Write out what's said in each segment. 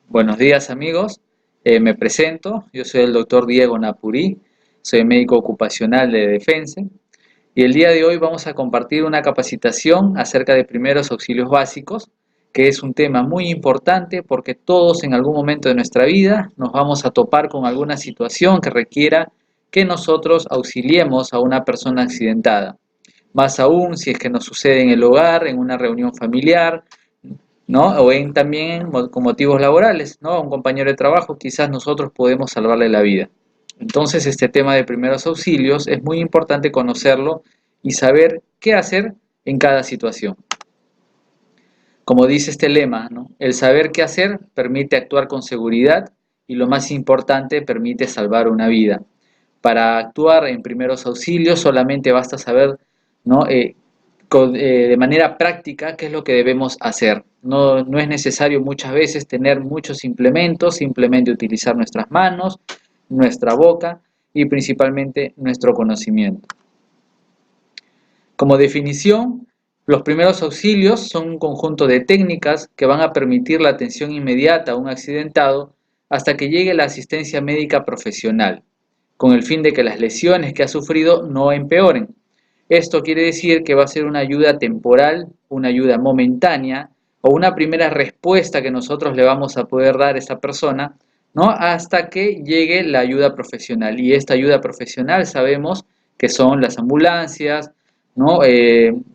Buenos días amigos, me presento, yo soy el doctor Diego Napurí, soy médico ocupacional de Defense y el día de hoy vamos a compartir una capacitación acerca de primeros auxilios básicos, que es un tema muy importante porque todos en algún momento de nuestra vida nos vamos a topar con alguna situación que requiera que nosotros auxiliemos a una persona accidentada. Más aún si es que nos sucede en el hogar, en una reunión familiar, ¿no? O también con motivos laborales, ¿no? A un compañero de trabajo, quizás nosotros podemos salvarle la vida. Entonces, este tema de primeros auxilios es muy importante conocerlo y saber qué hacer en cada situación. Como dice este lema, ¿no? El saber qué hacer permite actuar con seguridad y lo más importante, permite salvar una vida. Para actuar en primeros auxilios solamente basta saber, ¿no? De manera práctica qué es lo que debemos hacer. No es necesario muchas veces tener muchos implementos, simplemente utilizar nuestras manos, nuestra boca y principalmente nuestro conocimiento. Como definición, los primeros auxilios son un conjunto de técnicas que van a permitir la atención inmediata a un accidentado hasta que llegue la asistencia médica profesional, con el fin de que las lesiones que ha sufrido no empeoren. Esto quiere decir que va a ser una ayuda temporal, una ayuda momentánea o una primera respuesta que nosotros le vamos a poder dar a esa persona, ¿no? Hasta que llegue la ayuda profesional. Y esta ayuda profesional sabemos que son las ambulancias, ¿no?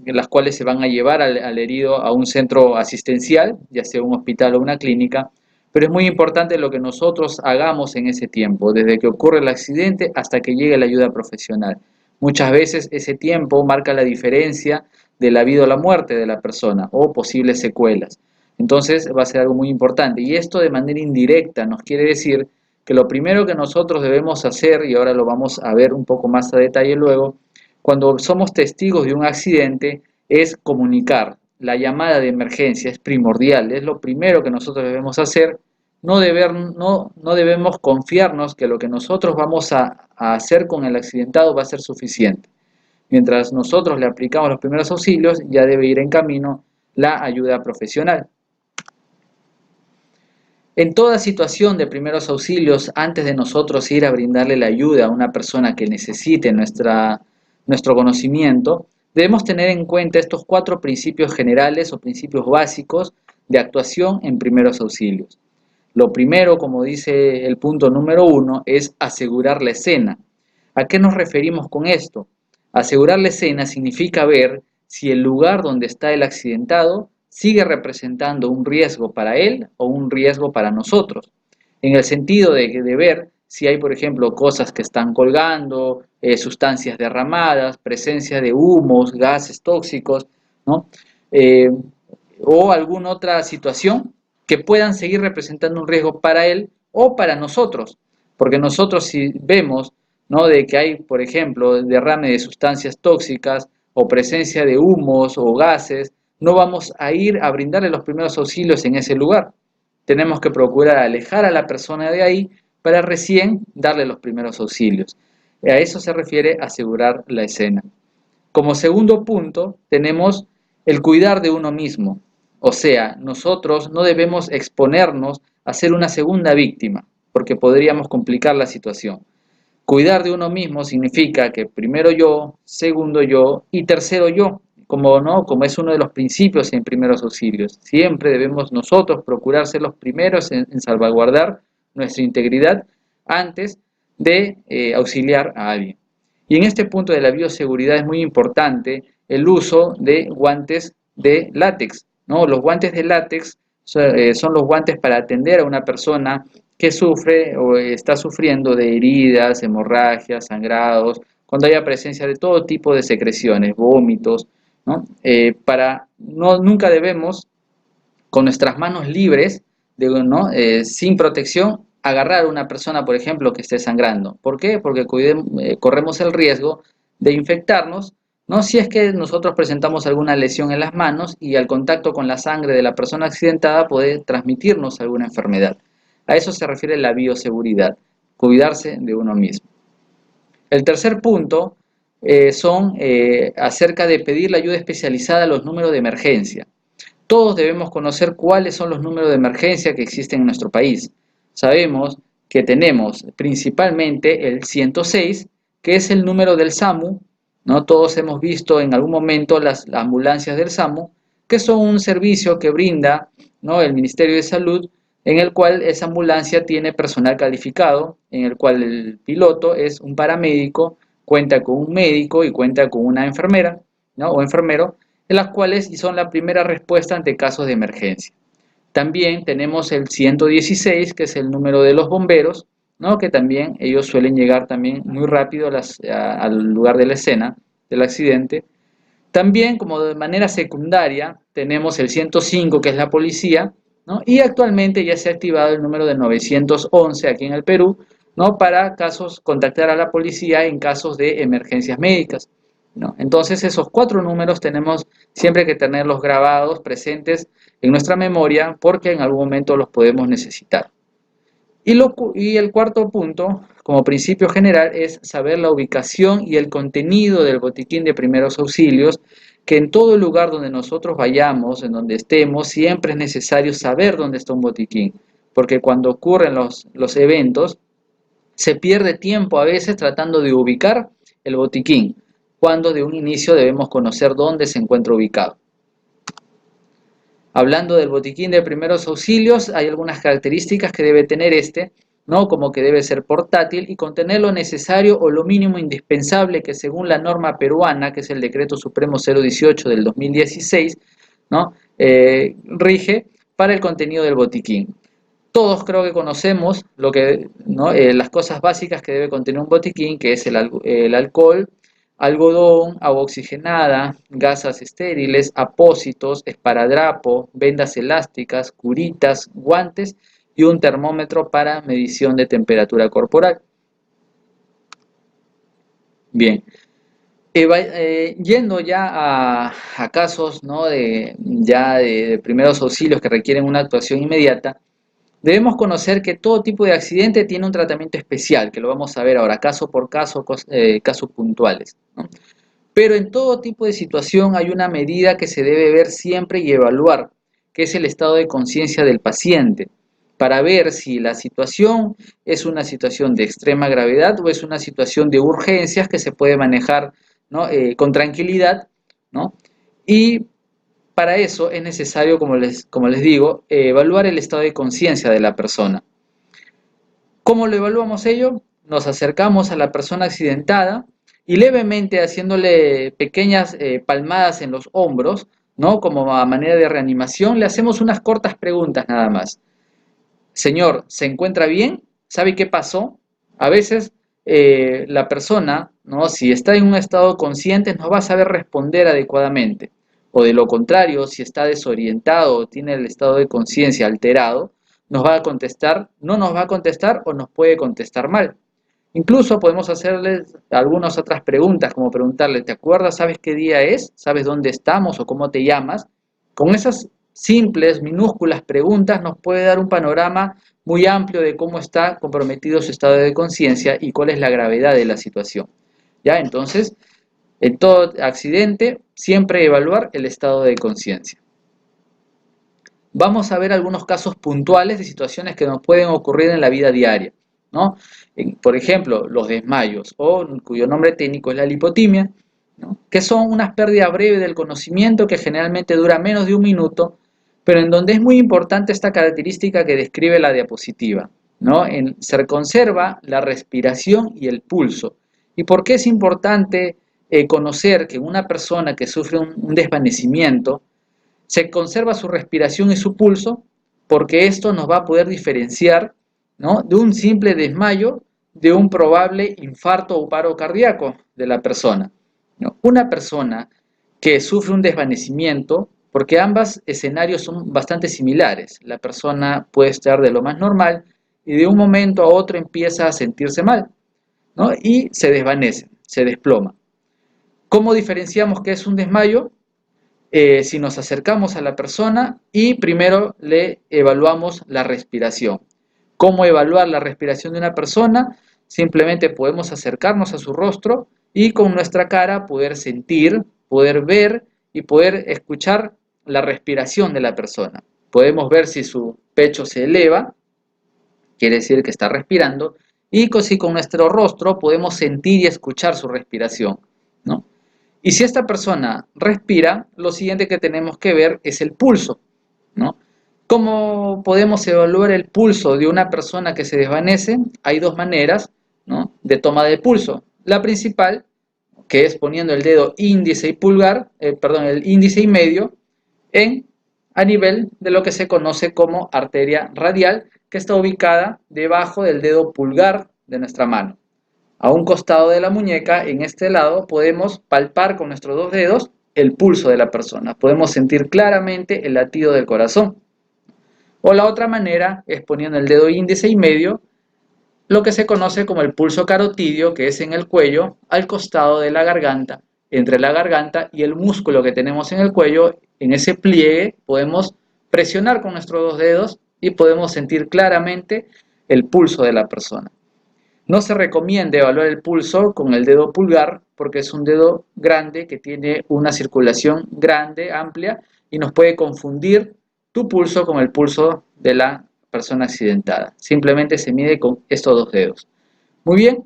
Las cuales se van a llevar al herido a un centro asistencial, ya sea un hospital o una clínica, pero es muy importante lo que nosotros hagamos en ese tiempo, desde que ocurre el accidente hasta que llegue la ayuda profesional. Muchas veces ese tiempo marca la diferencia de la vida o la muerte de la persona o posibles secuelas. Entonces va a ser algo muy importante. Y esto de manera indirecta nos quiere decir que lo primero que nosotros debemos hacer, y ahora lo vamos a ver un poco más a detalle luego, cuando somos testigos de un accidente, es comunicar. La llamada de emergencia es primordial, es lo primero que nosotros debemos hacer. No debemos confiarnos que lo que nosotros vamos a hacer con el accidentado va a ser suficiente. Mientras nosotros le aplicamos los primeros auxilios, ya debe ir en camino la ayuda profesional. En toda situación de primeros auxilios, antes de nosotros ir a brindarle la ayuda a una persona que necesite nuestro conocimiento, debemos tener en cuenta estos 4 principios generales o principios básicos de actuación en primeros auxilios. Lo primero, como dice el punto número 1, es asegurar la escena. ¿A qué nos referimos con esto? Asegurar la escena significa ver si el lugar donde está el accidentado sigue representando un riesgo para él o un riesgo para nosotros. En el sentido de ver si hay, por ejemplo, cosas que están colgando, sustancias derramadas, presencia de humos, gases tóxicos, ¿no? Eh, o alguna otra situación que puedan seguir representando un riesgo para él o para nosotros. Porque nosotros si vemos, ¿no?, de que hay, por ejemplo, derrame de sustancias tóxicas o presencia de humos o gases, no vamos a ir a brindarle los primeros auxilios en ese lugar. Tenemos que procurar alejar a la persona de ahí para recién darle los primeros auxilios. A eso se refiere asegurar la escena. Como segundo punto, tenemos el cuidar de uno mismo. O sea, nosotros no debemos exponernos a ser una segunda víctima, porque podríamos complicar la situación. Cuidar de uno mismo significa que primero yo, segundo yo y tercero yo, como, ¿no?, como es uno de los principios en primeros auxilios. Siempre debemos nosotros procurar ser los primeros en salvaguardar nuestra integridad antes de auxiliar a alguien. Y en este punto de la bioseguridad es muy importante el uso de guantes de látex, ¿no? Los guantes de látex son los guantes para atender a una persona que sufre o está sufriendo de heridas, hemorragias, sangrados, cuando haya presencia de todo tipo de secreciones, vómitos, ¿no? Nunca debemos, con nuestras manos libres, ¿no?, sin protección, agarrar a una persona, por ejemplo, que esté sangrando. ¿Por qué? Porque corremos el riesgo de infectarnos, ¿no?, si es que nosotros presentamos alguna lesión en las manos y al contacto con la sangre de la persona accidentada puede transmitirnos alguna enfermedad. A eso se refiere la bioseguridad, cuidarse de uno mismo. El tercer punto son acerca de pedir la ayuda especializada a los números de emergencia. Todos debemos conocer cuáles son los números de emergencia que existen en nuestro país. Sabemos que tenemos principalmente el 106, que es el número del SAMU, ¿no? Todos hemos visto en algún momento las ambulancias del SAMU, que son un servicio que brinda, ¿no?, el Ministerio de Salud, en el cual esa ambulancia tiene personal calificado, en el cual el piloto es un paramédico, cuenta con un médico y cuenta con una enfermera, ¿no?, o enfermero, en las cuales son la primera respuesta ante casos de emergencia. También tenemos el 116, que es el número de los bomberos, ¿no?, que también ellos suelen llegar también muy rápido al lugar de la escena del accidente. También, como de manera secundaria, tenemos el 105, que es la policía, ¿no? Y actualmente ya se ha activado el número de 911 aquí en el Perú, ¿no?, para contactar a la policía en casos de emergencias médicas, ¿no? Entonces, esos 4 números tenemos siempre que tenerlos grabados, presentes en nuestra memoria, porque en algún momento los podemos necesitar. Y el cuarto punto, como principio general, es saber la ubicación y el contenido del botiquín de primeros auxilios, que en todo lugar donde nosotros vayamos, en donde estemos, siempre es necesario saber dónde está un botiquín, porque cuando ocurren los eventos, se pierde tiempo a veces tratando de ubicar el botiquín, cuando de un inicio debemos conocer dónde se encuentra ubicado. Hablando del botiquín de primeros auxilios, hay algunas características que debe tener este, ¿no?, como que debe ser portátil y contener lo necesario o lo mínimo indispensable que, según la norma peruana, que es el Decreto Supremo 018 del 2016, ¿no?, rige para el contenido del botiquín. Todos creo que conocemos ¿no?, las cosas básicas que debe contener un botiquín, que es el alcohol, algodón, agua oxigenada, gasas estériles, apósitos, esparadrapo, vendas elásticas, curitas, guantes y un termómetro para medición de temperatura corporal. Bien, yendo ya a casos, ¿no?, de primeros auxilios que requieren una actuación inmediata, debemos conocer que todo tipo de accidente tiene un tratamiento especial, que lo vamos a ver ahora, caso por caso, casos puntuales, ¿no? Pero en todo tipo de situación hay una medida que se debe ver siempre y evaluar, que es el estado de conciencia del paciente, para ver si la situación es una situación de extrema gravedad o es una situación de urgencias que se puede manejar, ¿no?, con tranquilidad, ¿no? Y para eso es necesario, como les digo, evaluar el estado de conciencia de la persona. ¿Cómo lo evaluamos ello? Nos acercamos a la persona accidentada y levemente haciéndole pequeñas palmadas en los hombros, ¿no?, como a manera de reanimación, le hacemos unas cortas preguntas nada más. Señor, ¿se encuentra bien? ¿Sabe qué pasó? A veces la persona, ¿no?, si está en un estado consciente, no va a saber responder adecuadamente. O de lo contrario, si está desorientado o tiene el estado de conciencia alterado, nos va a contestar, no nos va a contestar o nos puede contestar mal. Incluso podemos hacerles algunas otras preguntas, como preguntarle, ¿te acuerdas? ¿Sabes qué día es? ¿Sabes dónde estamos o cómo te llamas? Con esas simples, minúsculas preguntas nos puede dar un panorama muy amplio de cómo está comprometido su estado de conciencia y cuál es la gravedad de la situación. ¿Ya? Entonces, en todo accidente, siempre evaluar el estado de conciencia. Vamos a ver algunos casos puntuales de situaciones que nos pueden ocurrir en la vida diaria, ¿no? Por ejemplo, los desmayos, o cuyo nombre técnico es la lipotimia, ¿no?, que son unas pérdidas breves del conocimiento que generalmente dura menos de un minuto, pero en donde es muy importante esta característica que describe la diapositiva, ¿no? Se conserva la respiración y el pulso. ¿Y por qué es importante conocer que una persona que sufre un desvanecimiento se conserva su respiración y su pulso? Porque esto nos va a poder diferenciar, ¿no?, de un simple desmayo de un probable infarto o paro cardíaco de la persona, ¿no? Una persona que sufre un desvanecimiento, porque ambos escenarios son bastante similares. La persona puede estar de lo más normal y de un momento a otro empieza a sentirse mal, ¿no?, y se desvanece, se desploma. ¿Cómo diferenciamos qué es un desmayo? Si nos acercamos a la persona y primero le evaluamos la respiración. ¿Cómo evaluar la respiración de una persona? Simplemente podemos acercarnos a su rostro y con nuestra cara poder sentir, poder ver y poder escuchar la respiración de la persona. Podemos ver si su pecho se eleva, quiere decir que está respirando, y si con nuestro rostro podemos sentir y escuchar su respiración, ¿no? Y si esta persona respira, lo siguiente que tenemos que ver es el pulso, ¿no? ¿Cómo podemos evaluar el pulso de una persona que se desvanece? Hay dos maneras, ¿no?, de toma de pulso. La principal, que es poniendo el dedo índice y pulgar, el índice y medio a nivel de lo que se conoce como arteria radial, que está ubicada debajo del dedo pulgar de nuestra mano. A un costado de la muñeca, en este lado, podemos palpar con nuestros dos dedos el pulso de la persona. Podemos sentir claramente el latido del corazón. O la otra manera es poniendo el dedo índice y medio, lo que se conoce como el pulso carotidio, que es en el cuello, al costado de la garganta. Entre la garganta y el músculo que tenemos en el cuello, en ese pliegue, podemos presionar con nuestros dos dedos y podemos sentir claramente el pulso de la persona. No se recomienda evaluar el pulso con el dedo pulgar porque es un dedo grande que tiene una circulación grande, amplia, y nos puede confundir tu pulso con el pulso de la persona accidentada. Simplemente se mide con estos dos dedos. Muy bien,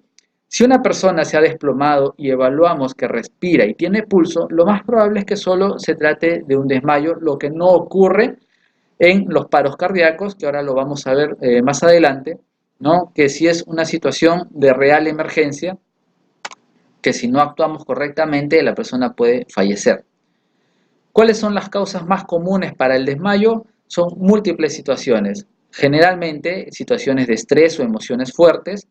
si una persona se ha desplomado y evaluamos que respira y tiene pulso, lo más probable es que solo se trate de un desmayo, lo que no ocurre en los paros cardíacos, que ahora lo vamos a ver más adelante, ¿no?, que si es una situación de real emergencia, que si no actuamos correctamente la persona puede fallecer. ¿Cuáles son las causas más comunes para el desmayo? Son múltiples situaciones, generalmente situaciones de estrés o emociones fuertes.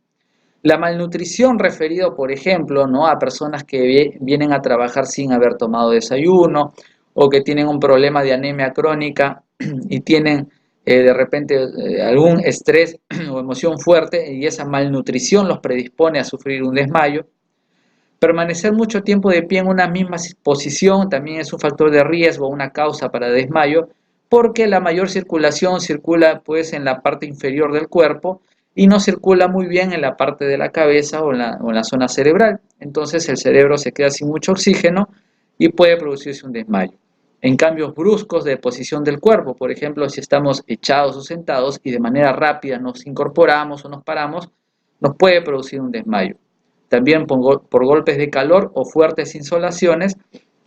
La malnutrición, referido por ejemplo, ¿no?, a personas que vienen a trabajar sin haber tomado desayuno o que tienen un problema de anemia crónica y tienen de repente algún estrés o emoción fuerte y esa malnutrición los predispone a sufrir un desmayo. Permanecer mucho tiempo de pie en una misma posición también es un factor de riesgo, una causa para desmayo, porque la mayor circulación circula pues en la parte inferior del cuerpo y no circula muy bien en la parte de la cabeza o en la zona cerebral. Entonces el cerebro se queda sin mucho oxígeno y puede producirse un desmayo. En cambios bruscos de posición del cuerpo, por ejemplo, si estamos echados o sentados y de manera rápida nos incorporamos o nos paramos, nos puede producir un desmayo. También por golpes de calor o fuertes insolaciones,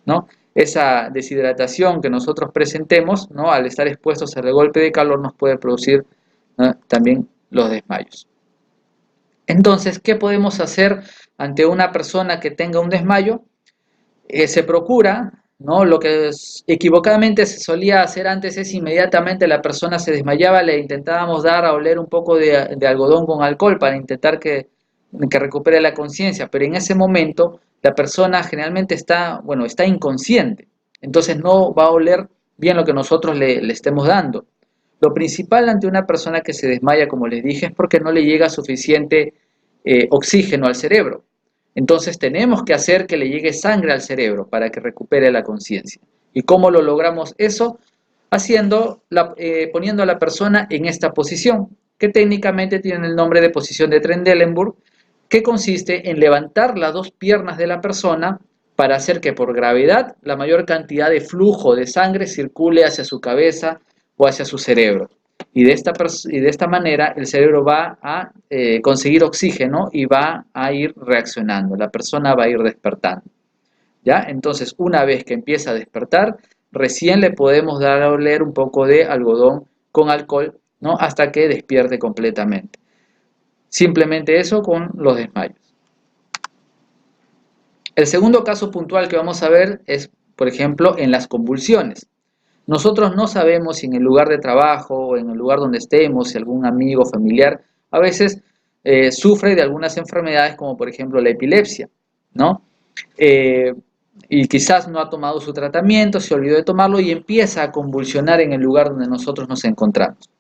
¿no?, esa deshidratación que nosotros presentemos, ¿no?, al estar expuestos al golpe de calor nos puede producir, ¿no?, también los desmayos. Entonces, ¿qué podemos hacer ante una persona que tenga un desmayo? Se procura, ¿no?, lo que equivocadamente se solía hacer antes es inmediatamente la persona se desmayaba, le intentábamos dar a oler un poco de algodón con alcohol para intentar que recupere la conciencia, pero en ese momento la persona generalmente está inconsciente, entonces no va a oler bien lo que nosotros le estemos dando. Lo principal ante una persona que se desmaya, como les dije, es porque no le llega suficiente oxígeno al cerebro. Entonces tenemos que hacer que le llegue sangre al cerebro para que recupere la conciencia. ¿Y cómo lo logramos eso? Poniendo a la persona en esta posición, que técnicamente tiene el nombre de posición de Trendelenburg, que consiste en levantar las dos piernas de la persona para hacer que por gravedad la mayor cantidad de flujo de sangre circule hacia su cabeza o hacia su cerebro. Y de esta manera el cerebro va a conseguir oxígeno y va a ir reaccionando, la persona va a ir despertando. ¿Ya? Entonces, una vez que empieza a despertar, recién le podemos dar a oler un poco de algodón con alcohol, ¿no?, hasta que despierte completamente. Simplemente eso con los desmayos. El segundo caso puntual que vamos a ver es, por ejemplo, en las convulsiones. Nosotros no sabemos si en el lugar de trabajo o en el lugar donde estemos, si algún amigo familiar a veces sufre de algunas enfermedades como por ejemplo la epilepsia, ¿no? Y quizás no ha tomado su tratamiento, se olvidó de tomarlo y empieza a convulsionar en el lugar donde nosotros nos encontramos.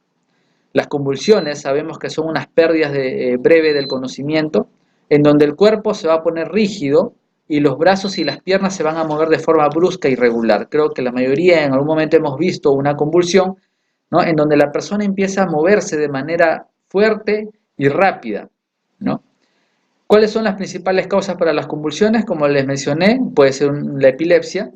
Las convulsiones sabemos que son unas pérdidas breve del conocimiento, en donde el cuerpo se va a poner rígido y los brazos y las piernas se van a mover de forma brusca y irregular. Creo que la mayoría en algún momento hemos visto una convulsión, ¿no?, en donde la persona empieza a moverse de manera fuerte y rápida, ¿no? ¿Cuáles son las principales causas para las convulsiones? Como les mencioné, puede ser la epilepsia,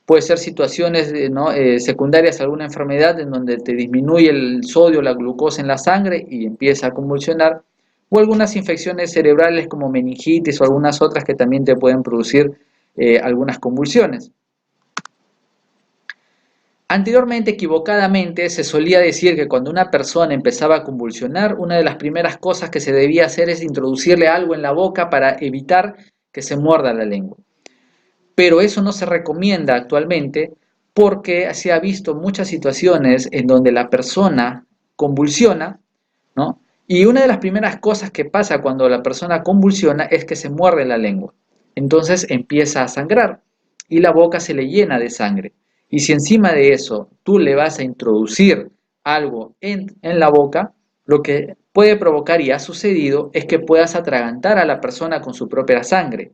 Puede ser situaciones ¿no? Secundarias a alguna enfermedad en donde te disminuye el sodio, la glucosa en la sangre y empieza a convulsionar, o algunas infecciones cerebrales como meningitis o algunas otras que también te pueden producir algunas convulsiones. Anteriormente, equivocadamente, se solía decir que cuando una persona empezaba a convulsionar, una de las primeras cosas que se debía hacer es introducirle algo en la boca para evitar que se muerda la lengua. Pero eso no se recomienda actualmente porque se ha visto muchas situaciones en donde la persona convulsiona, ¿no? Y una de las primeras cosas que pasa cuando la persona convulsiona es que se muerde la lengua. Entonces empieza a sangrar y la boca se le llena de sangre. Y si encima de eso tú le vas a introducir algo en la boca, lo que puede provocar y ha sucedido es que puedas atragantar a la persona con su propia sangre.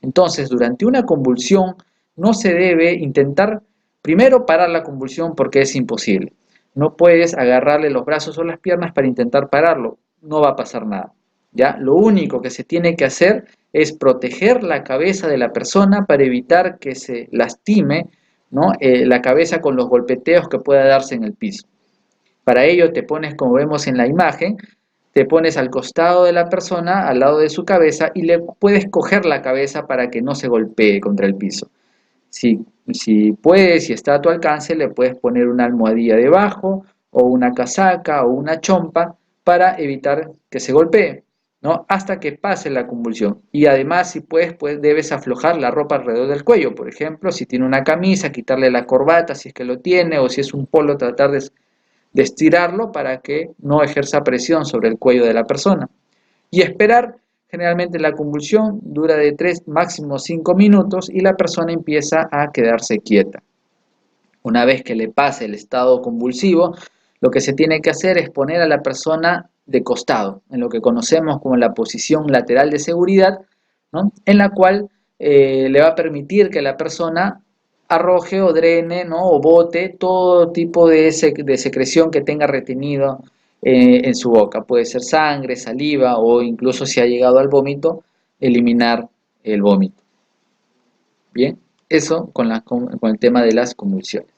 Entonces, durante una convulsión no se debe intentar primero parar la convulsión porque es imposible. No puedes agarrarle los brazos o las piernas para intentar pararlo, no va a pasar nada. ¿Ya? Lo único que se tiene que hacer es proteger la cabeza de la persona para evitar que se lastime, ¿no? La cabeza con los golpeteos que pueda darse en el piso. Para ello te pones, como vemos en la imagen, te pones al costado de la persona, al lado de su cabeza, y le puedes coger la cabeza para que no se golpee contra el piso. Si puedes, si está a tu alcance, le puedes poner una almohadilla debajo, o una casaca, o una chompa, para evitar que se golpee, ¿no? Hasta que pase la convulsión. Y además, si puedes, pues debes aflojar la ropa alrededor del cuello. Por ejemplo, si tiene una camisa, quitarle la corbata si es que lo tiene, o si es un polo, tratar de estirarlo para que no ejerza presión sobre el cuello de la persona. Y esperar, generalmente la convulsión dura de 3, máximo 5 minutos y la persona empieza a quedarse quieta. Una vez que le pase el estado convulsivo, lo que se tiene que hacer es poner a la persona de costado, en lo que conocemos como la posición lateral de seguridad, ¿no? En la cual le va a permitir que la persona arroje o drene, ¿no? O bote todo tipo de secreción que tenga retenido en su boca. Puede ser sangre, saliva o incluso si ha llegado al vómito, eliminar el vómito. Bien, eso con el tema de las convulsiones.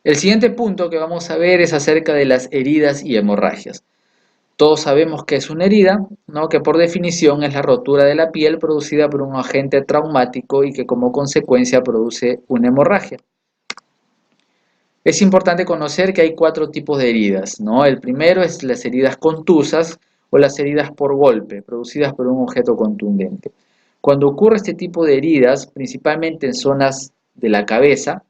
El siguiente punto que vamos a ver es acerca de las heridas y hemorragias. Todos sabemos que es una herida, ¿no? Que por definición es la rotura de la piel producida por un agente traumático y que como consecuencia produce una hemorragia. Es importante conocer que hay 4 tipos de heridas, ¿no? El primero es las heridas contusas o las heridas por golpe, producidas por un objeto contundente. Cuando ocurre este tipo de heridas, principalmente en zonas de la cabeza,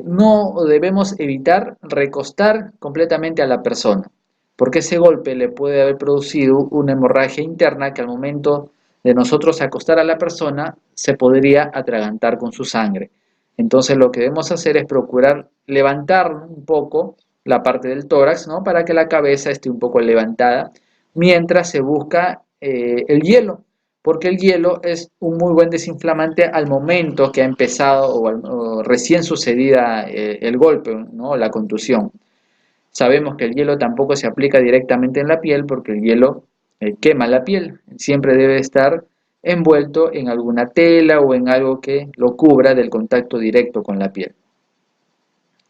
no debemos evitar recostar completamente a la persona, porque ese golpe le puede haber producido una hemorragia interna que al momento de nosotros acostar a la persona se podría atragantar con su sangre. Entonces lo que debemos hacer es procurar levantar un poco la parte del tórax, ¿no? Para que la cabeza esté un poco levantada mientras se busca el hielo, porque el hielo es un muy buen desinflamante al momento que ha empezado o recién sucedida el golpe, ¿no? La contusión. Sabemos que el hielo tampoco se aplica directamente en la piel porque el hielo quema la piel, siempre debe estar envuelto en alguna tela o en algo que lo cubra del contacto directo con la piel.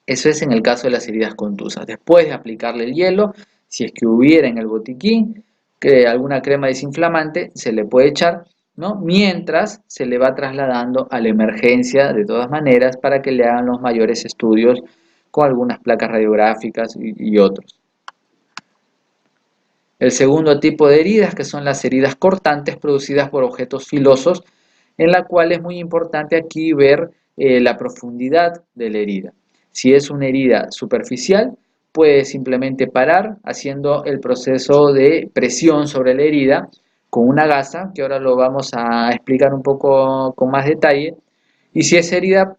Eso es en el caso de las heridas contusas. Después de aplicarle el hielo, si es que hubiera en el botiquín que alguna crema desinflamante, se le puede echar, ¿no? Mientras se le va trasladando a la emergencia de todas maneras para que le hagan los mayores estudios con algunas placas radiográficas y otros. El segundo tipo de heridas, que son las heridas cortantes producidas por objetos filosos, en la cual es muy importante aquí ver la profundidad de la herida. Si es una herida superficial, puede simplemente parar haciendo el proceso de presión sobre la herida con una gasa, que ahora lo vamos a explicar un poco con más detalle. Y si esa herida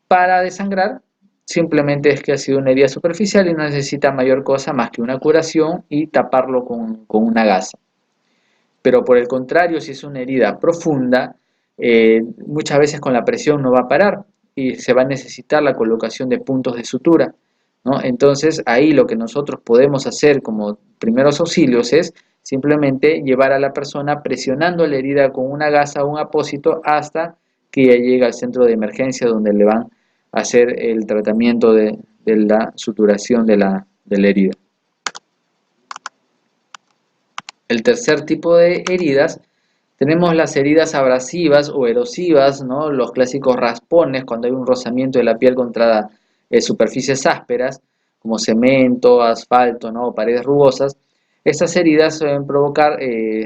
para de sangrar, simplemente es que ha sido una herida superficial y no necesita mayor cosa más que una curación y taparlo con una gasa. Pero por el contrario, si es una herida profunda, muchas veces con la presión no va a parar y se va a necesitar la colocación de puntos de sutura, ¿no? Entonces ahí lo que nosotros podemos hacer como primeros auxilios es simplemente llevar a la persona presionando la herida con una gasa o un apósito hasta que ya llega al centro de emergencia donde le van a hacer el tratamiento de la suturación de la herida. El tercer tipo de heridas, tenemos las heridas abrasivas o erosivas, ¿no? Los clásicos raspones, cuando hay un rozamiento de la piel contra superficies ásperas, como cemento, asfalto, ¿no? O paredes rugosas. Estas heridas suelen provocar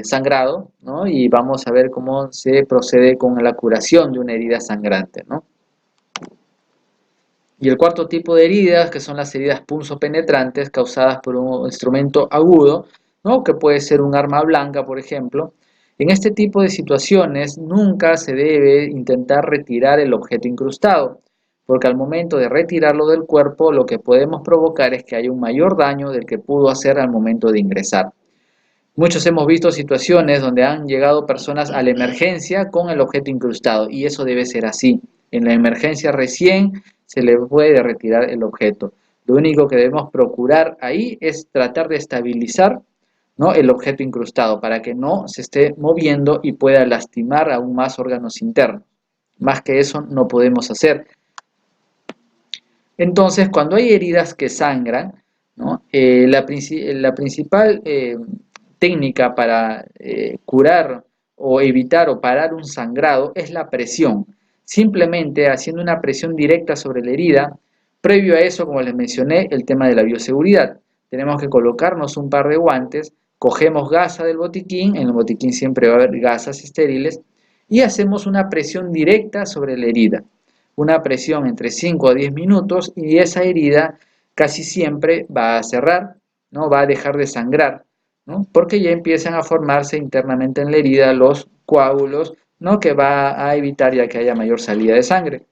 sangrado, ¿no? Y vamos a ver cómo se procede con la curación de una herida sangrante, ¿no? Y el cuarto tipo de heridas, que son las heridas punzopenetrantes causadas por un instrumento agudo, ¿no? Que puede ser un arma blanca, por ejemplo. En este tipo de situaciones nunca se debe intentar retirar el objeto incrustado, porque al momento de retirarlo del cuerpo lo que podemos provocar es que haya un mayor daño del que pudo hacer al momento de ingresar. Muchos hemos visto situaciones donde han llegado personas a la emergencia con el objeto incrustado y eso debe ser así. En la emergencia recién se le puede retirar el objeto. Lo único que debemos procurar ahí es tratar de estabilizar, ¿no?, el objeto incrustado para que no se esté moviendo y pueda lastimar aún más órganos internos. Más que eso no podemos hacer. Entonces, cuando hay heridas que sangran, ¿no?, la principal técnica para curar o evitar o parar un sangrado es la presión. Simplemente haciendo una presión directa sobre la herida. Previo a eso, como les mencioné, el tema de la bioseguridad. Tenemos que colocarnos un par de guantes, cogemos gasa del botiquín, en el botiquín siempre va a haber gasas estériles, y hacemos una presión directa sobre la herida. Una presión entre 5 a 10 minutos y esa herida casi siempre va a cerrar, ¿no? Va a dejar de sangrar, ¿no? Porque ya empiezan a formarse internamente en la herida los coágulos, ¿no?, que va a evitar ya que haya mayor salida de sangre.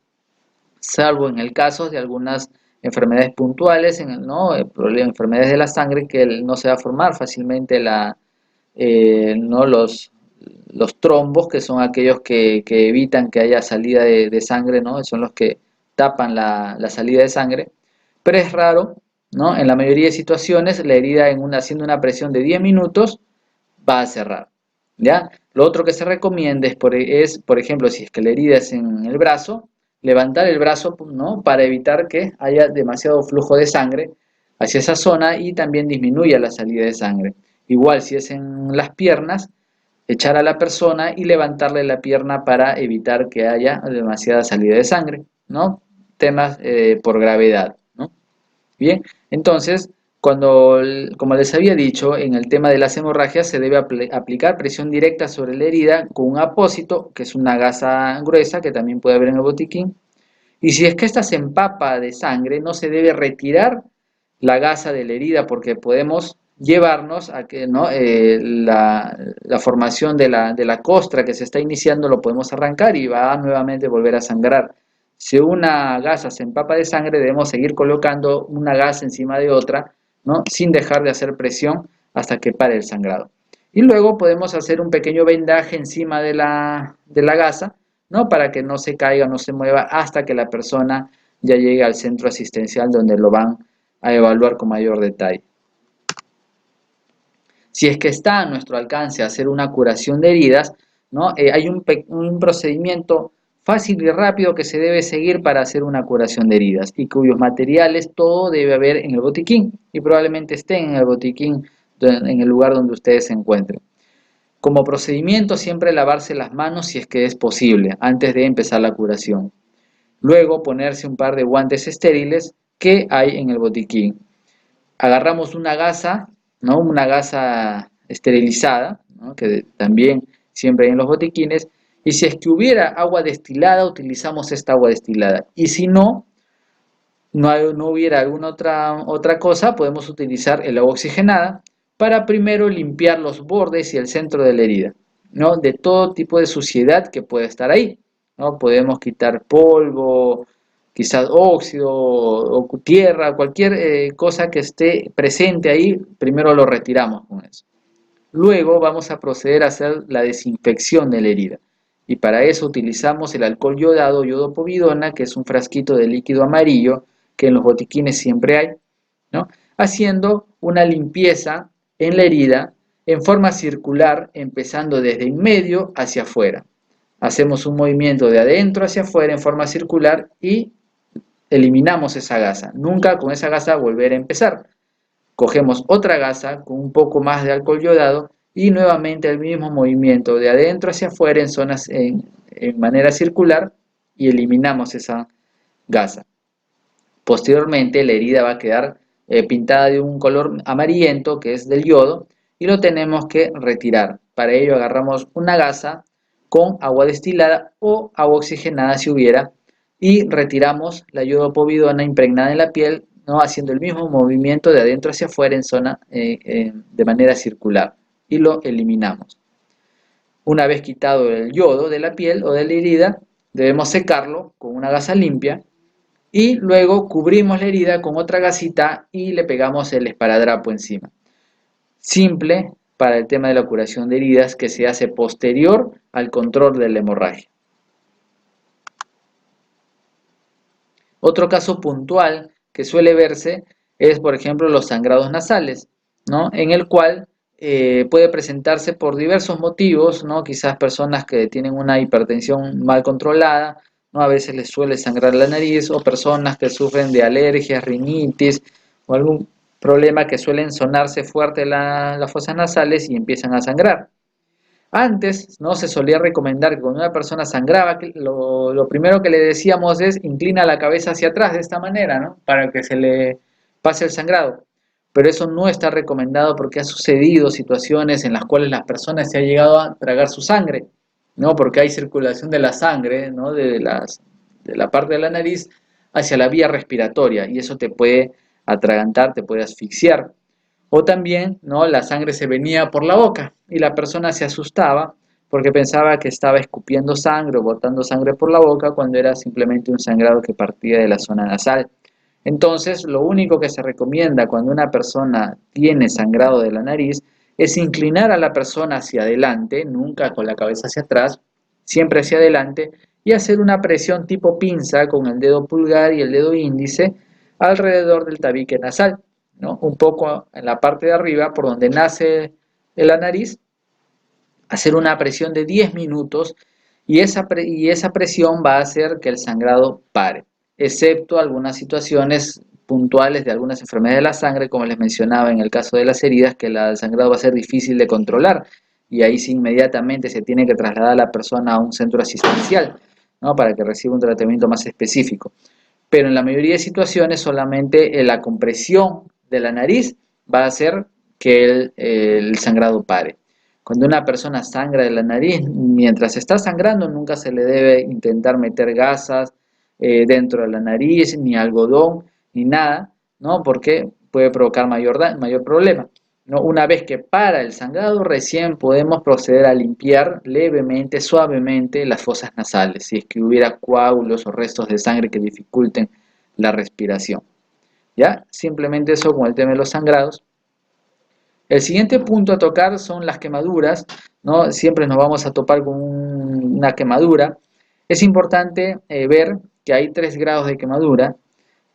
Salvo en el caso de algunas enfermedades puntuales, ¿no?, enfermedades de la sangre, que no se va a formar fácilmente ¿no?, los trombos, que son aquellos que evitan que haya salida de sangre, ¿no? Son los que tapan la salida de sangre, pero es raro, ¿no? En la mayoría de situaciones, la herida haciendo una presión de 10 minutos va a cerrar, ¿ya? Lo otro que se recomienda es, por ejemplo, si es que la herida es en el brazo, levantar el brazo, ¿no?, para evitar que haya demasiado flujo de sangre hacia esa zona y también disminuya la salida de sangre. Igual si es en las piernas, echar a la persona y levantarle la pierna para evitar que haya demasiada salida de sangre, ¿no? Temas por gravedad, ¿no? Bien, entonces, como les había dicho, en el tema de las hemorragias se debe aplicar presión directa sobre la herida con un apósito, que es una gasa gruesa que también puede haber en el botiquín. Y si es que ésta se empapa de sangre, no se debe retirar la gasa de la herida porque podemos llevarnos a que, ¿no?, la formación de la costra que se está iniciando lo podemos arrancar y va a nuevamente volver a sangrar. Si una gasa se empapa de sangre, debemos seguir colocando una gasa encima de otra, ¿no?, sin dejar de hacer presión hasta que pare el sangrado. Y luego podemos hacer un pequeño vendaje encima de la gasa, ¿no?, para que no se caiga, no se mueva hasta que la persona ya llegue al centro asistencial donde lo van a evaluar con mayor detalle. Si es que está a nuestro alcance hacer una curación de heridas, ¿no?, hay un procedimiento fácil y rápido que se debe seguir para hacer una curación de heridas y cuyos materiales todo debe haber en el botiquín y probablemente estén en el botiquín, en el lugar donde ustedes se encuentren. Como procedimiento, siempre lavarse las manos si es que es posible, antes de empezar la curación. Luego, ponerse un par de guantes estériles que hay en el botiquín. Agarramos una gasa, ¿no?, una gasa esterilizada, ¿no?, que también siempre hay en los botiquines, y si es que hubiera agua destilada, utilizamos esta agua destilada. Y si no hubiera alguna otra cosa, podemos utilizar el agua oxigenada para primero limpiar los bordes y el centro de la herida, ¿no?, de todo tipo de suciedad que puede estar ahí, ¿no? Podemos quitar polvo, quizás óxido o tierra, cualquier cosa que esté presente ahí, primero lo retiramos con eso. Luego vamos a proceder a hacer la desinfección de la herida. Y para eso utilizamos el alcohol yodado, yodopovidona, que es un frasquito de líquido amarillo que en los botiquines siempre hay, ¿no?, haciendo una limpieza en la herida en forma circular, empezando desde en medio hacia afuera. hacemos un movimiento de adentro hacia afuera en forma circular y eliminamos esa gasa. Nunca con esa gasa volver a empezar. Cogemos otra gasa con un poco más de alcohol yodado y nuevamente el mismo movimiento de adentro hacia afuera en zonas en manera circular y eliminamos esa gasa. Posteriormente la herida va a quedar pintada de un color amarillento que es del yodo y lo tenemos que retirar. Para ello agarramos una gasa con agua destilada o agua oxigenada si hubiera y retiramos la yodopovidona impregnada en la piel, ¿no? Haciendo el mismo movimiento de adentro hacia afuera en zona de manera circular y lo eliminamos. Una vez quitado el yodo de la piel o de la herida, debemos secarlo con una gasa limpia y luego cubrimos la herida con otra gasita y le pegamos el esparadrapo encima. Simple para el tema de la curación de heridas que se hace posterior al control de la hemorragia. Otro caso puntual que suele verse es, por ejemplo, los sangrados nasales, ¿no? En el cual puede presentarse por diversos motivos, ¿no? Quizás personas que tienen una hipertensión mal controlada, ¿no? A veces les suele sangrar la nariz, o personas que sufren de alergias, rinitis o algún problema que suelen sonarse fuerte las fosas nasales y empiezan a sangrar. Antes, ¿no? Se solía recomendar que cuando una persona sangraba, lo primero que le decíamos es inclina la cabeza hacia atrás de esta manera, ¿no? Para que se le pase el sangrado. Pero eso no está recomendado porque ha sucedido situaciones en las cuales las personas se han llegado a tragar su sangre, ¿no? Porque hay circulación de la sangre, ¿no? De la parte de la nariz hacia la vía respiratoria y eso te puede atragantar, te puede asfixiar. O también, ¿no? La sangre se venía por la boca y la persona se asustaba porque pensaba que estaba escupiendo sangre o botando sangre por la boca cuando era simplemente un sangrado que partía de la zona nasal. Entonces, lo único que se recomienda cuando una persona tiene sangrado de la nariz es inclinar a la persona hacia adelante, nunca con la cabeza hacia atrás, siempre hacia adelante, y hacer una presión tipo pinza con el dedo pulgar y el dedo índice alrededor del tabique nasal, ¿no? Un poco en la parte de arriba, por donde nace la nariz, hacer una presión de 10 minutos y esa presión va a hacer que el sangrado pare, excepto algunas situaciones puntuales de algunas enfermedades de la sangre, como les mencionaba en el caso de las heridas, que el sangrado va a ser difícil de controlar y ahí sí inmediatamente se tiene que trasladar a la persona a un centro asistencial, ¿no? Para que reciba un tratamiento más específico. Pero en la mayoría de situaciones solamente la compresión de la nariz va a hacer que el sangrado pare. Cuando una persona sangra de la nariz, mientras está sangrando nunca se le debe intentar meter gasas dentro de la nariz, ni algodón, ni nada, ¿no? Porque puede provocar mayor problema, ¿no? Una vez que para el sangrado, recién podemos proceder a limpiar levemente, suavemente las fosas nasales, si es que hubiera coágulos o restos de sangre que dificulten la respiración. ¿Ya? Simplemente eso con el tema de los sangrados. El siguiente punto a tocar son las quemaduras, ¿no? Siempre nos vamos a topar con una quemadura. Es importante ver que hay 3 grados de quemadura.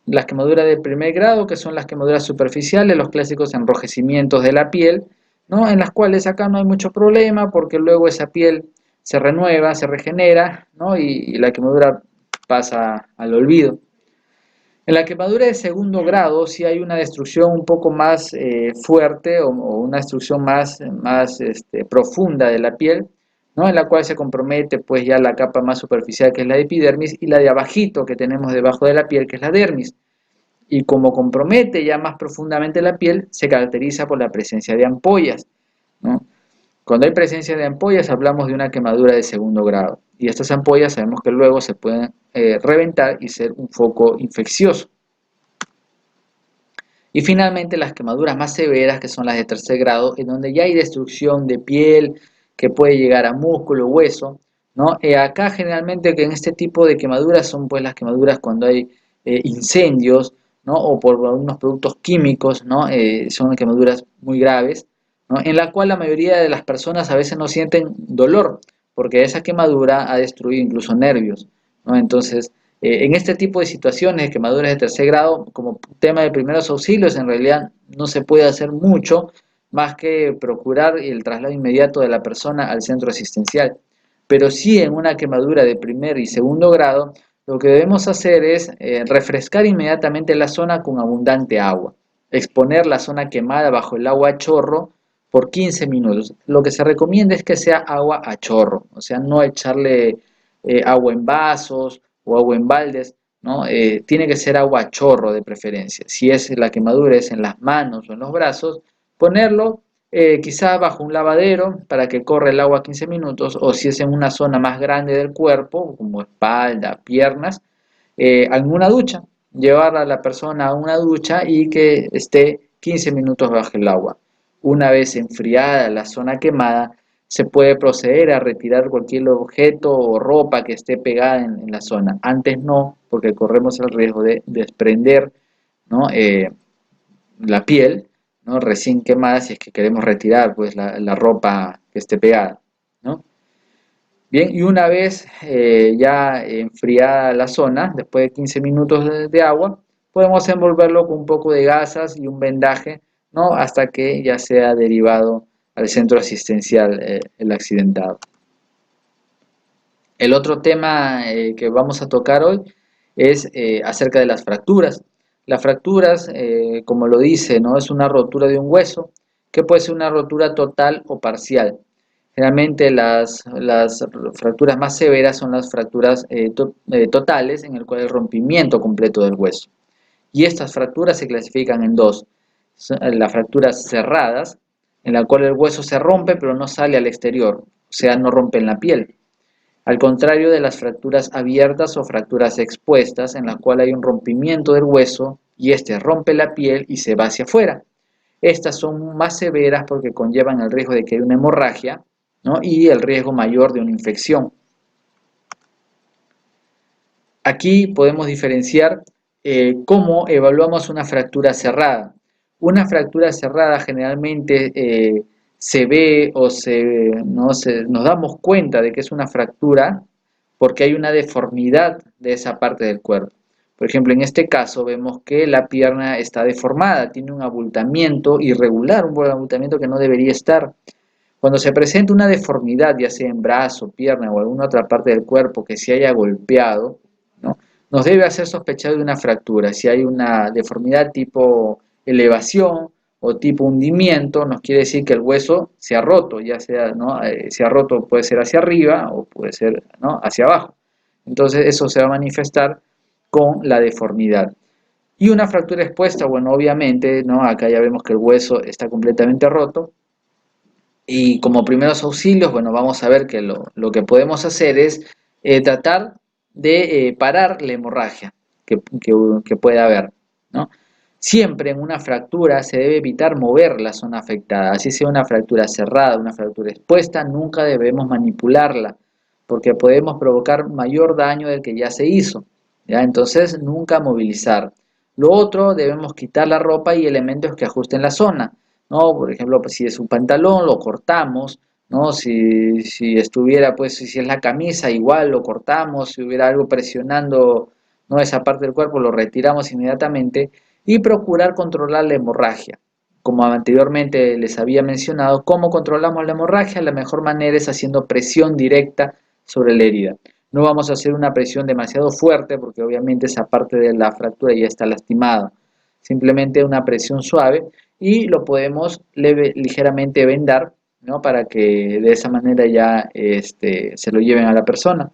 Las quemaduras de primer grado, que son las quemaduras superficiales, los clásicos enrojecimientos de la piel, ¿no? En las cuales acá no hay mucho problema porque luego esa piel se renueva, se regenera, ¿no? Y la quemadura pasa al olvido. En la quemadura de segundo grado sí hay una destrucción un poco más fuerte o una destrucción más profunda de la piel, ¿no? En la cual se compromete pues ya la capa más superficial que es la epidermis y la de abajito que tenemos debajo de la piel que es la dermis. Y como compromete ya más profundamente la piel, se caracteriza por la presencia de ampollas, ¿no? Cuando hay presencia de ampollas hablamos de una quemadura de segundo grado y estas ampollas sabemos que luego se pueden reventar y ser un foco infeccioso. Y finalmente las quemaduras más severas, que son las de tercer grado, en donde ya hay destrucción de piel, que puede llegar a músculo, hueso, ¿no? Acá generalmente que en este tipo de quemaduras son pues las quemaduras cuando hay incendios, ¿no? O por algunos productos químicos, ¿no? Son quemaduras muy graves, ¿no? En la cual la mayoría de las personas a veces no sienten dolor, porque esa quemadura ha destruido incluso nervios, ¿no? Entonces, en este tipo de situaciones, quemaduras de tercer grado, como tema de primeros auxilios, en realidad no se puede hacer mucho más que procurar el traslado inmediato de la persona al centro asistencial. Pero sí en una quemadura de primer y segundo grado, lo que debemos hacer es refrescar inmediatamente la zona con abundante agua, exponer la zona quemada bajo el agua a chorro por 15 minutos. Lo que se recomienda es que sea agua a chorro, o sea, no echarle agua en vasos o agua en baldes, ¿no? Tiene que ser agua a chorro de preferencia. Si es la quemadura es en las manos o en los brazos, ponerlo quizá bajo un lavadero para que corra el agua 15 minutos, o si es en una zona más grande del cuerpo, como espalda, piernas, alguna ducha, llevar a la persona a una ducha y que esté 15 minutos bajo el agua. Una vez enfriada la zona quemada, se puede proceder a retirar cualquier objeto o ropa que esté pegada en la zona. Antes no, porque corremos el riesgo de desprender, ¿no? La piel, ¿no? Recién quemada si es que queremos retirar pues, la ropa que esté pegada, ¿no? Bien, y una vez ya enfriada la zona, después de 15 minutos de agua, podemos envolverlo con un poco de gasas y un vendaje, ¿no? Hasta que ya sea derivado al centro asistencial el accidentado. El otro tema que vamos a tocar hoy es acerca de las fracturas. Las fracturas, como lo dice, ¿no? Es una rotura de un hueso, que puede ser una rotura total o parcial. Generalmente las fracturas más severas son las fracturas totales, en el cual el rompimiento completo del hueso. Y estas fracturas se clasifican en dos. Las fracturas cerradas, en la cual el hueso se rompe pero no sale al exterior, o sea, no rompe en la piel. Al contrario de las fracturas abiertas o fracturas expuestas, en la cual hay un rompimiento del hueso y éste rompe la piel y se va hacia afuera. Estas son más severas porque conllevan el riesgo de que haya una hemorragia, ¿no? Y el riesgo mayor de una infección. Aquí podemos diferenciar cómo evaluamos una fractura cerrada. Una fractura cerrada generalmente se ve o nos damos cuenta de que es una fractura porque hay una deformidad de esa parte del cuerpo. Por ejemplo, en este caso vemos que la pierna está deformada, tiene un abultamiento irregular, un abultamiento que no debería estar. Cuando se presenta una deformidad, ya sea en brazo, pierna o alguna otra parte del cuerpo que se haya golpeado, ¿no? Nos debe hacer sospechar de una fractura. Si hay una deformidad tipo elevación o tipo hundimiento, nos quiere decir que el hueso se ha roto, ya sea, ¿no? Se ha roto, puede ser hacia arriba o puede ser, ¿no? Hacia abajo. Entonces eso se va a manifestar con la deformidad. Y una fractura expuesta, bueno, obviamente, ¿no? Acá ya vemos que el hueso está completamente roto. Y como primeros auxilios, bueno, vamos a ver que lo que podemos hacer es tratar de parar la hemorragia que pueda haber, ¿no? Siempre en una fractura se debe evitar mover la zona afectada, así sea una fractura cerrada, una fractura expuesta, nunca debemos manipularla, porque podemos provocar mayor daño del que ya se hizo, ¿ya? Entonces, nunca movilizar. Lo otro, debemos quitar la ropa y elementos que ajusten la zona, ¿no? Por ejemplo, pues, si es un pantalón, lo cortamos, ¿no? Si estuviera, pues, si es la camisa, igual lo cortamos, si hubiera algo presionando, ¿no? Esa parte del cuerpo, lo retiramos inmediatamente y procurar controlar la hemorragia. Como anteriormente les había mencionado, ¿cómo controlamos la hemorragia? La mejor manera es haciendo presión directa sobre la herida. No vamos a hacer una presión demasiado fuerte porque obviamente esa parte de la fractura ya está lastimada. Simplemente una presión suave y lo podemos ligeramente vendar, ¿no? Para que de esa manera ya se lo lleven a la persona.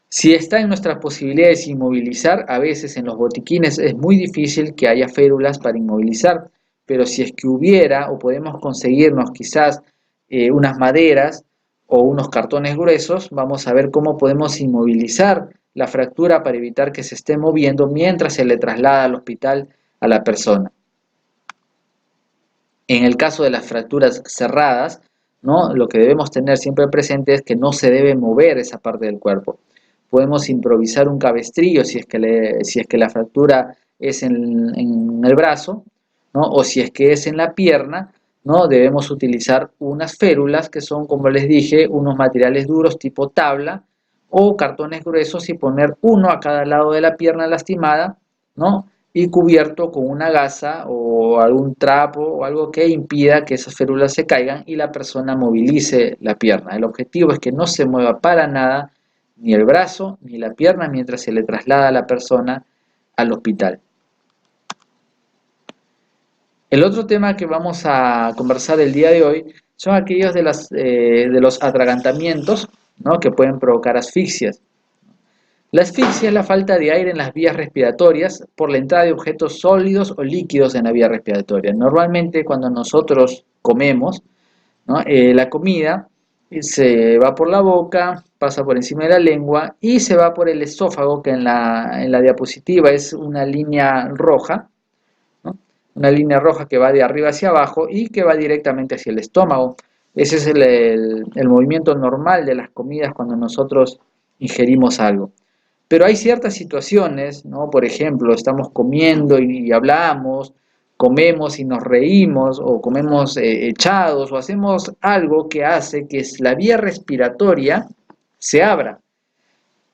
Si está en nuestras posibilidades inmovilizar, a veces en los botiquines es muy difícil que haya férulas para inmovilizar, pero si es que hubiera o podemos conseguirnos quizás unas maderas o unos cartones gruesos, vamos a ver cómo podemos inmovilizar la fractura para evitar que se esté moviendo mientras se le traslada al hospital a la persona. En el caso de las fracturas cerradas, ¿no? Lo que debemos tener siempre presente es que no se debe mover esa parte del cuerpo. Podemos improvisar un cabestrillo si es que la fractura es en el brazo, ¿no? O si es que es en la pierna, ¿no? Debemos utilizar unas férulas que son, como les dije, unos materiales duros tipo tabla o cartones gruesos y poner uno a cada lado de la pierna lastimada, ¿no? y cubierto con una gasa o algún trapo o algo que impida que esas férulas se caigan y la persona movilice la pierna. El objetivo es que no se mueva para nada ni el brazo ni la pierna mientras se le traslada a la persona al hospital. El otro tema que vamos a conversar el día de hoy son aquellos de los atragantamientos, ¿no?, que pueden provocar asfixias. La asfixia es la falta de aire en las vías respiratorias por la entrada de objetos sólidos o líquidos en la vía respiratoria. Normalmente cuando nosotros comemos, ¿no?, la comida se va por la boca, pasa por encima de la lengua y se va por el esófago, que en la diapositiva es una línea roja, ¿no?, una línea roja que va de arriba hacia abajo y que va directamente hacia el estómago. Ese es el movimiento normal de las comidas cuando nosotros ingerimos algo. Pero hay ciertas situaciones, ¿no? Por ejemplo, estamos comiendo y hablamos, comemos y nos reímos, o comemos echados, o hacemos algo que hace que la vía respiratoria se abra.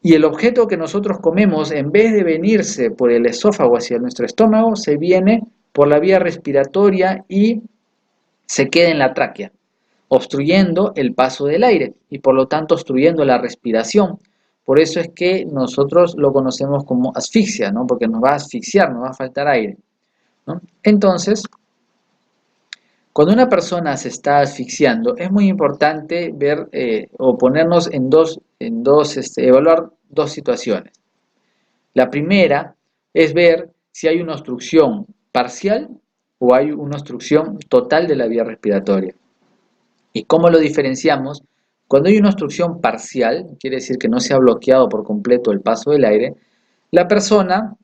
Y el objeto que nosotros comemos, en vez de venirse por el esófago hacia nuestro estómago, se viene por la vía respiratoria y se queda en la tráquea, obstruyendo el paso del aire y por lo tanto obstruyendo la respiración. Por eso es que nosotros lo conocemos como asfixia, ¿no?, porque nos va a asfixiar, nos va a faltar aire, ¿no? Entonces, cuando una persona se está asfixiando, es muy importante ver o ponernos evaluar dos situaciones. La primera es ver si hay una obstrucción parcial o hay una obstrucción total de la vía respiratoria. ¿Y cómo lo diferenciamos? Cuando hay una obstrucción parcial, quiere decir que no se ha bloqueado por completo el paso del aire, la persona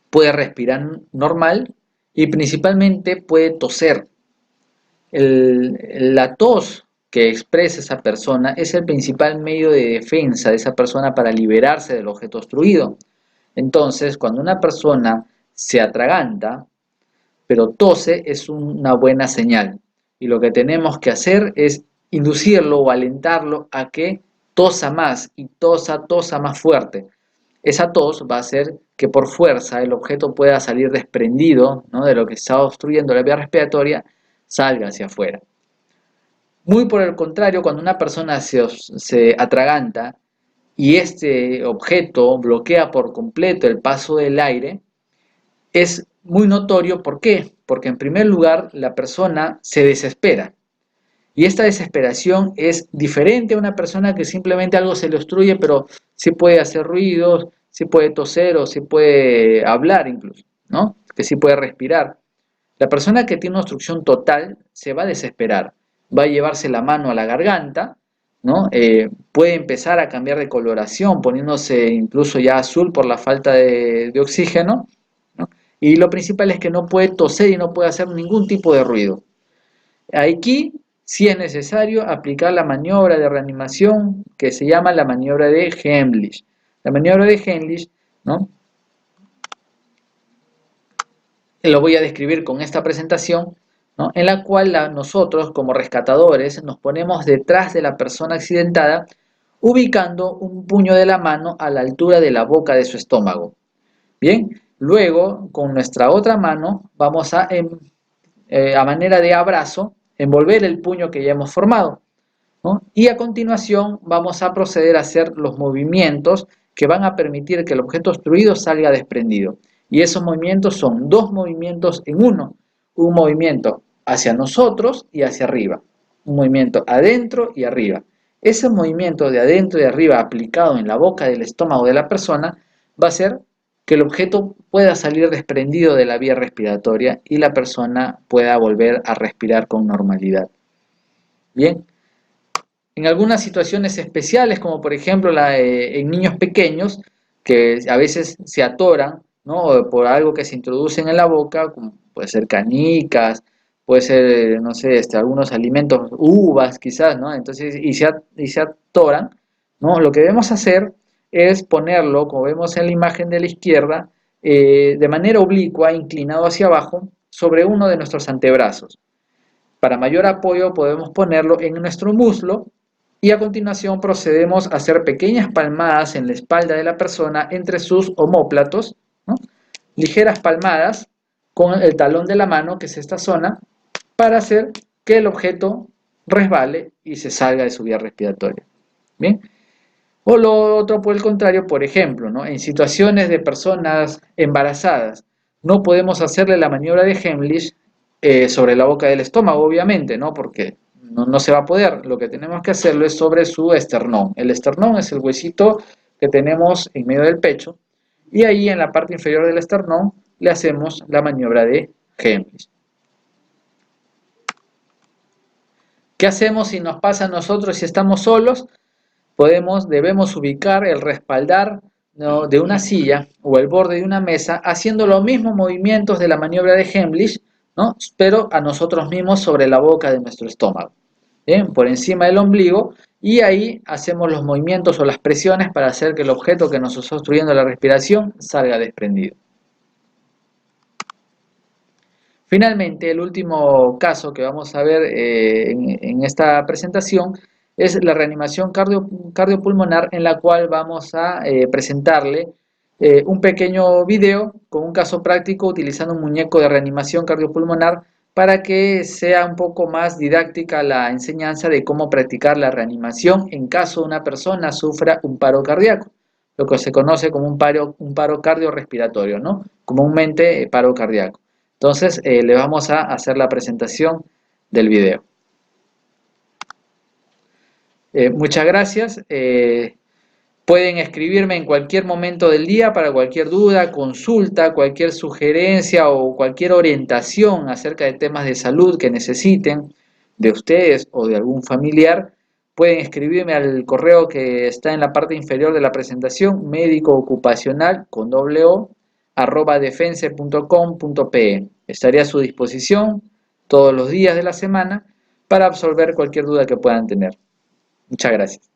puede respirar normal y principalmente puede toser. La tos que expresa esa persona es el principal medio de defensa de esa persona para liberarse del objeto obstruido. Entonces, cuando una persona se atraganta, pero tose, es una buena señal. Y lo que tenemos que hacer es inducirlo o alentarlo a que tosa más y tosa más fuerte. Esa tos va a hacer que por fuerza el objeto pueda salir desprendido, ¿no?, de lo que está obstruyendo la vía respiratoria, salga hacia afuera. Muy por el contrario, cuando una persona se atraganta y este objeto bloquea por completo el paso del aire, es muy notorio. ¿Por qué? Porque en primer lugar la persona se desespera. Y esta desesperación es diferente a una persona que simplemente algo se le obstruye, pero sí puede hacer ruidos, sí puede toser o sí puede hablar incluso, ¿no?, que sí puede respirar. La persona que tiene una obstrucción total se va a desesperar, va a llevarse la mano a la garganta, ¿no? Puede empezar a cambiar de coloración, poniéndose incluso ya azul por la falta de oxígeno, ¿no? Y lo principal es que no puede toser y no puede hacer ningún tipo de ruido. Aquí sí es necesario aplicar la maniobra de reanimación que se llama la maniobra de Heimlich. La maniobra de Heimlich, ¿no?, lo voy a describir con esta presentación, ¿no?, en la cual nosotros como rescatadores nos ponemos detrás de la persona accidentada, ubicando un puño de la mano a la altura de la boca de su estómago. Bien, luego con nuestra otra mano vamos a manera de abrazo, envolver el puño que ya hemos formado, ¿no? Y a continuación vamos a proceder a hacer los movimientos que van a permitir que el objeto obstruido salga desprendido. Y esos movimientos son dos movimientos en uno. Un movimiento hacia nosotros y hacia arriba. Un movimiento adentro y arriba. Ese movimiento de adentro y arriba aplicado en la boca del estómago de la persona va a hacer que el objeto pueda salir desprendido de la vía respiratoria y la persona pueda volver a respirar con normalidad. Bien. En algunas situaciones especiales, como por ejemplo en niños pequeños, que a veces se atoran, ¿no?, por algo que se introduce en la boca, como puede ser canicas, puede ser, no sé, algunos alimentos, uvas quizás, ¿no? Entonces, y se atoran, ¿no? Lo que debemos hacer es ponerlo, como vemos en la imagen de la izquierda, de manera oblicua, inclinado hacia abajo, sobre uno de nuestros antebrazos. Para mayor apoyo podemos ponerlo en nuestro muslo y a continuación procedemos a hacer pequeñas palmadas en la espalda de la persona entre sus omóplatos, ¿no?, ligeras palmadas con el talón de la mano, que es esta zona, para hacer que el objeto resbale y se salga de su vía respiratoria. ¿Bien? O lo otro, por el contrario, por ejemplo, ¿no? En situaciones de personas embarazadas, no podemos hacerle la maniobra de Heimlich sobre la boca del estómago, obviamente, ¿no? Porque no se va a poder. Lo que tenemos que hacerlo es sobre su esternón. El esternón es el huesito que tenemos en medio del pecho, y ahí en la parte inferior del esternón le hacemos la maniobra de Heimlich. ¿Qué hacemos si nos pasa a nosotros si estamos solos? Debemos ubicar el respaldar, ¿no?, de una silla o el borde de una mesa haciendo los mismos movimientos de la maniobra de Heimlich, ¿no?, pero a nosotros mismos sobre la boca de nuestro estómago, ¿bien?, por encima del ombligo, y ahí hacemos los movimientos o las presiones para hacer que el objeto que nos está obstruyendo la respiración salga desprendido. Finalmente, el último caso que vamos a ver en esta presentación es la reanimación cardiopulmonar, en la cual vamos a presentarle un pequeño video con un caso práctico utilizando un muñeco de reanimación cardiopulmonar para que sea un poco más didáctica la enseñanza de cómo practicar la reanimación en caso una persona sufra un paro cardíaco, lo que se conoce como un paro cardiorrespiratorio, ¿no? Comúnmente paro cardíaco. Entonces, le vamos a hacer la presentación del video. Muchas gracias. Pueden escribirme en cualquier momento del día para cualquier duda, consulta, cualquier sugerencia o cualquier orientación acerca de temas de salud que necesiten de ustedes o de algún familiar. Pueden escribirme al correo que está en la parte inferior de la presentación, médicoocupacional con doble o, @defense.com.pe. Estaré a su disposición todos los días de la semana para absolver cualquier duda que puedan tener. Muchas gracias.